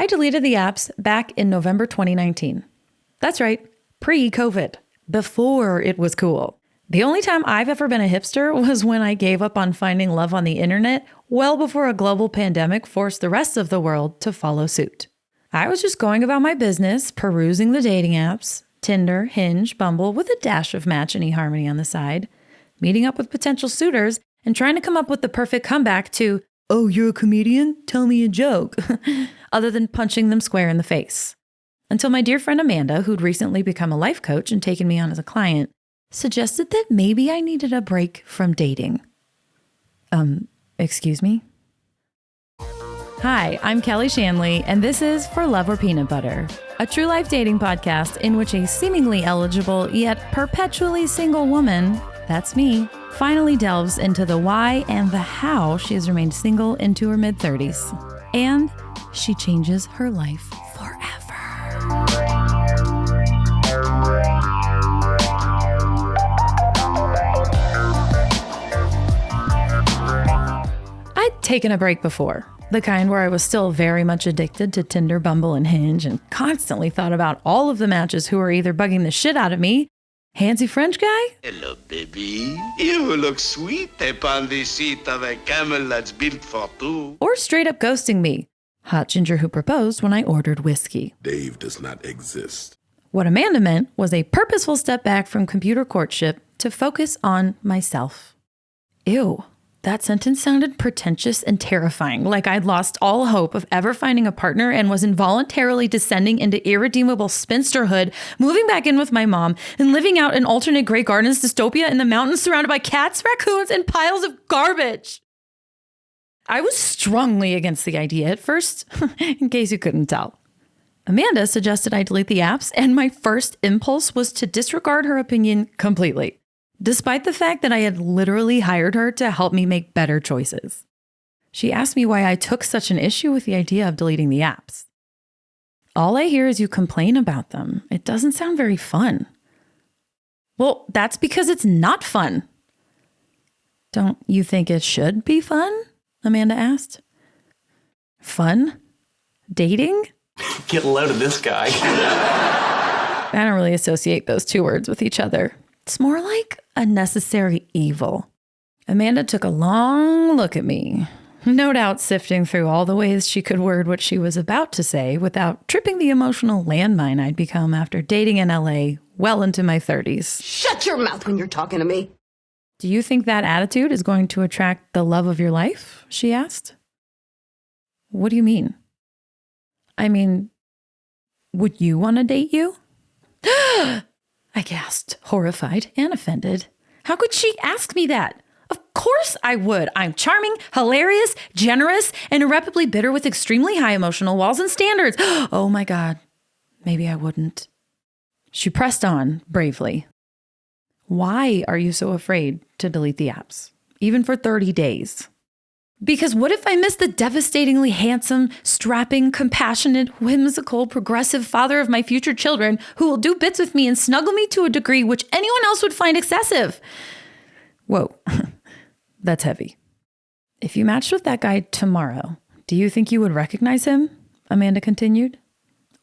I deleted the apps back in November 2019. That's right, pre-COVID, before it was cool. The only time I've ever been a hipster was when I gave up on finding love on the internet well before a global pandemic forced the rest of the world to follow suit. I was just going about my business, perusing the dating apps, Tinder, Hinge, Bumble, with a dash of Match and eHarmony on the side, meeting up with potential suitors, and trying to come up with the perfect comeback to, "Oh, you're a comedian? Tell me a joke," other than punching them square in the face. Until my dear friend Amanda, who'd recently become a life coach and taken me on as a client, suggested that maybe I needed a break from dating. Excuse me? Hi, I'm Kelly Shanley, and this is For Love or Peanut Butter, a true life dating podcast in which a seemingly eligible yet perpetually single woman, that's me, finally delves into the why and the how she has remained single into her mid-30s. And she changes her life forever. I'd taken a break before, the kind where I was still very much addicted to Tinder, Bumble, and Hinge, and constantly thought about all of the matches who were either bugging the shit out of me, handsy French guy? Hello, baby. You look sweet upon the seat of a camel that's built for two. Or straight up ghosting me, hot ginger who proposed when I ordered whiskey. Dave does not exist. What Amanda meant was a purposeful step back from computer courtship to focus on myself. Ew. That sentence sounded pretentious and terrifying, like I'd lost all hope of ever finding a partner and was involuntarily descending into irredeemable spinsterhood, moving back in with my mom, and living out an alternate Grey Gardens dystopia in the mountains surrounded by cats, raccoons, and piles of garbage. I was strongly against the idea at first, in case you couldn't tell. Amanda suggested I delete the apps, and my first impulse was to disregard her opinion completely, despite the fact that I had literally hired her to help me make better choices. She asked me why I took such an issue with the idea of deleting the apps. All I hear is you complain about them. It doesn't sound very fun. Well, that's because it's not fun. Don't you think it should be fun? Amanda asked. Fun? Dating? Get a load of this guy. I don't really associate those two words with each other. It's more like a necessary evil. Amanda took a long look at me, no doubt sifting through all the ways she could word what she was about to say without tripping the emotional landmine I'd become after dating in LA well into my 30s. Shut your mouth when you're talking to me. Do you think that attitude is going to attract the love of your life? She asked. What do you mean? I mean, would you want to date you? I gasped, horrified and offended. How could she ask me that? Of course I would. I'm charming, hilarious, generous, and irreparably bitter with extremely high emotional walls and standards. Oh my God. Maybe I wouldn't. She pressed on bravely. Why are you so afraid to delete the apps, even for 30 days? Because what if I miss the devastatingly handsome, strapping, compassionate, whimsical, progressive father of my future children who will do bits with me and snuggle me to a degree which anyone else would find excessive? Whoa, that's heavy. If you matched with that guy tomorrow, do you think you would recognize him? Amanda continued.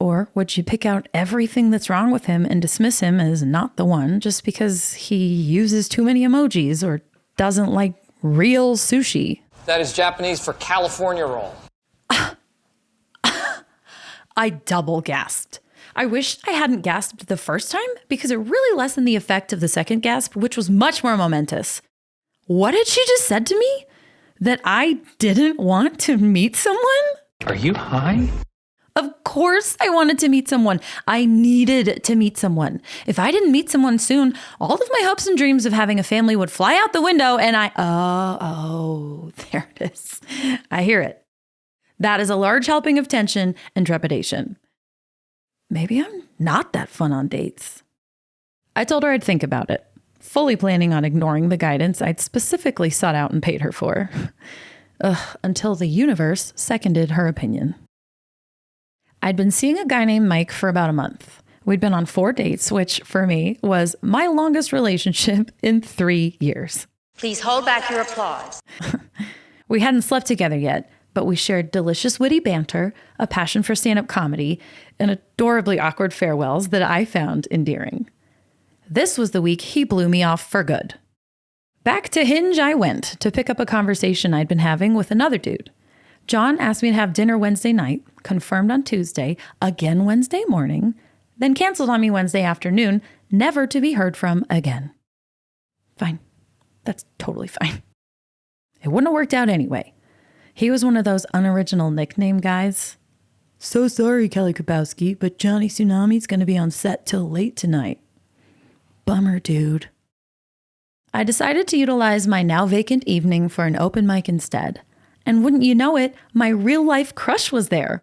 Or would you pick out everything that's wrong with him and dismiss him as not the one just because he uses too many emojis or doesn't like real sushi? That is Japanese for California roll. I double gasped. I wished I hadn't gasped the first time because it really lessened the effect of the second gasp, which was much more momentous. What had she just said to me? That I didn't want to meet someone? Are you high? Of course I wanted to meet someone. I needed to meet someone. If I didn't meet someone soon, all of my hopes and dreams of having a family would fly out the window and there it is. I hear it. That is a large helping of tension and trepidation. Maybe I'm not that fun on dates. I told her I'd think about it, fully planning on ignoring the guidance I'd specifically sought out and paid her for. Until the universe seconded her opinion. I'd been seeing a guy named Mike for about a month. We'd been on 4 dates, which for me was my longest relationship in 3 years. Please hold back your applause. We hadn't slept together yet, but we shared delicious witty banter, a passion for stand-up comedy, and adorably awkward farewells that I found endearing. This was the week he blew me off for good. Back to Hinge I went to pick up a conversation I'd been having with another dude. John asked me to have dinner Wednesday night, confirmed on Tuesday, again Wednesday morning, then canceled on me Wednesday afternoon, never to be heard from again. Fine. That's totally fine. It wouldn't have worked out anyway. He was one of those unoriginal nickname guys. So sorry, Kelly Kapowski, but Johnny Tsunami's going to be on set till late tonight. Bummer, dude. I decided to utilize my now vacant evening for an open mic instead. And wouldn't you know it, my real-life crush was there.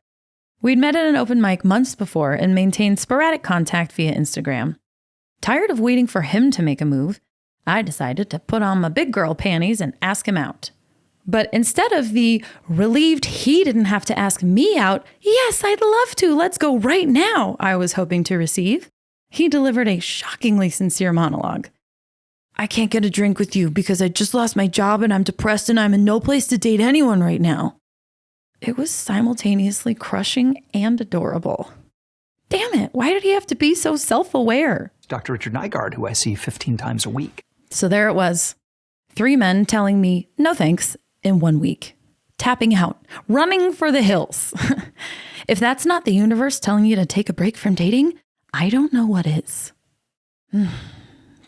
We'd met at an open mic months before and maintained sporadic contact via Instagram. Tired of waiting for him to make a move, I decided to put on my big girl panties and ask him out. But instead of the relieved he didn't have to ask me out, yes, I'd love to, let's go right now, I was hoping to receive, he delivered a shockingly sincere monologue. I can't get a drink with you because I just lost my job and I'm depressed and I'm in no place to date anyone right now. It was simultaneously crushing and adorable. Damn it, why did he have to be so self-aware? Dr. Richard Nygaard, who I see 15 times a week. So there it was. 3 men telling me no thanks in 1 week. Tapping out, running for the hills. If that's not the universe telling you to take a break from dating, I don't know what is.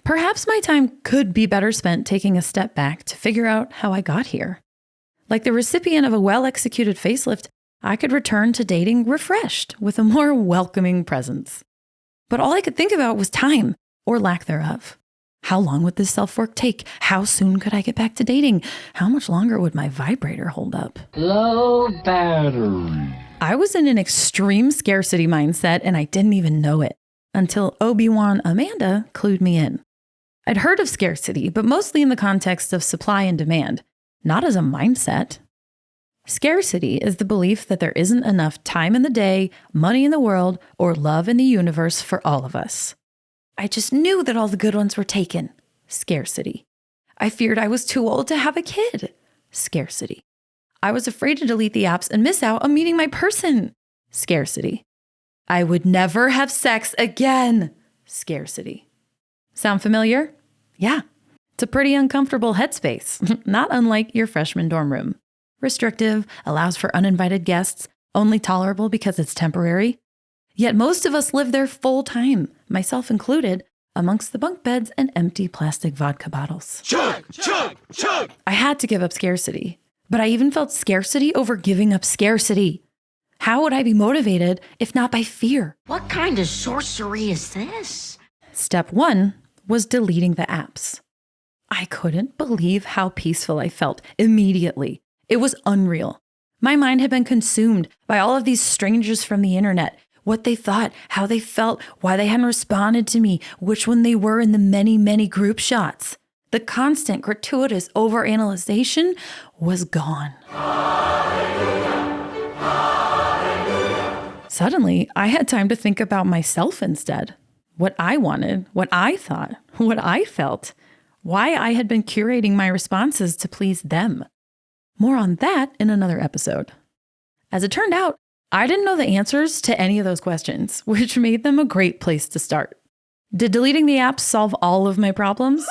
Perhaps my time could be better spent taking a step back to figure out how I got here. Like the recipient of a well-executed facelift, I could return to dating refreshed with a more welcoming presence. But all I could think about was time, or lack thereof. How long would this self-work take? How soon could I get back to dating? How much longer would my vibrator hold up? Low battery. I was in an extreme scarcity mindset and I didn't even know it until Obi-Wan Amanda clued me in. I'd heard of scarcity, but mostly in the context of supply and demand, not as a mindset. Scarcity is the belief that there isn't enough time in the day, money in the world, or love in the universe for all of us. I just knew that all the good ones were taken. Scarcity. I feared I was too old to have a kid. Scarcity. I was afraid to delete the apps and miss out on meeting my person. Scarcity. I would never have sex again. Scarcity. Sound familiar? Yeah. It's a pretty uncomfortable headspace, not unlike your freshman dorm room. Restrictive, allows for uninvited guests, only tolerable because it's temporary. Yet most of us live there full time, myself included, amongst the bunk beds and empty plastic vodka bottles. Chug, chug, chug! I had to give up scarcity, but I even felt scarcity over giving up scarcity. How would I be motivated if not by fear? What kind of sorcery is this? Step 1 was deleting the apps. I couldn't believe how peaceful I felt immediately. It was unreal. My mind had been consumed by all of these strangers from the internet, what they thought, how they felt, why they hadn't responded to me, which one they were in the many, many group shots. The constant, gratuitous overanalyzation was gone. Hallelujah. Hallelujah. Suddenly, I had time to think about myself instead. What I wanted, what I thought, what I felt, why I had been curating my responses to please them. More on that in another episode. As it turned out, I didn't know the answers to any of those questions, which made them a great place to start. Did deleting the apps solve all of my problems?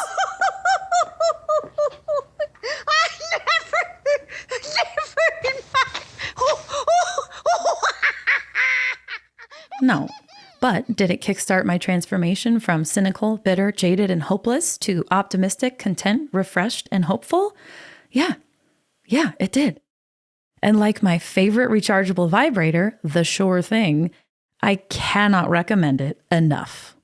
No. But did it kickstart my transformation from cynical, bitter, jaded, and hopeless to optimistic, content, refreshed, and hopeful? Yeah, it did. And like my favorite rechargeable vibrator, the Sure Thing, I cannot recommend it enough.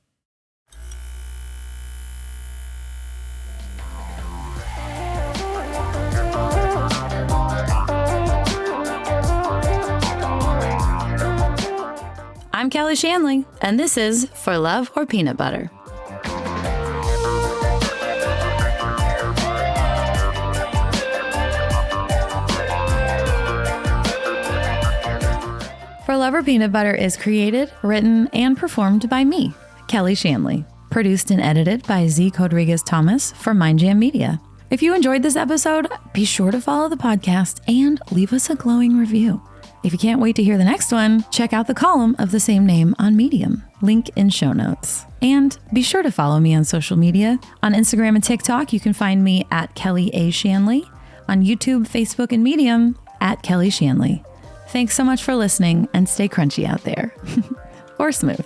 I'm Kelly Shanley, and this is For Love or Peanut Butter. For Love or Peanut Butter is created, written, and performed by me, Kelly Shanley. Produced and edited by Zeke Rodriguez Thomas for Mind Jam Media. If you enjoyed this episode, be sure to follow the podcast and leave us a glowing review. If you can't wait to hear the next one, check out the column of the same name on Medium. Link in show notes. And be sure to follow me on social media. On Instagram and TikTok, you can find me at Kelly A. Shanley. On YouTube, Facebook, and Medium, at Kelly Shanley. Thanks so much for listening, and stay crunchy out there. Or smooth.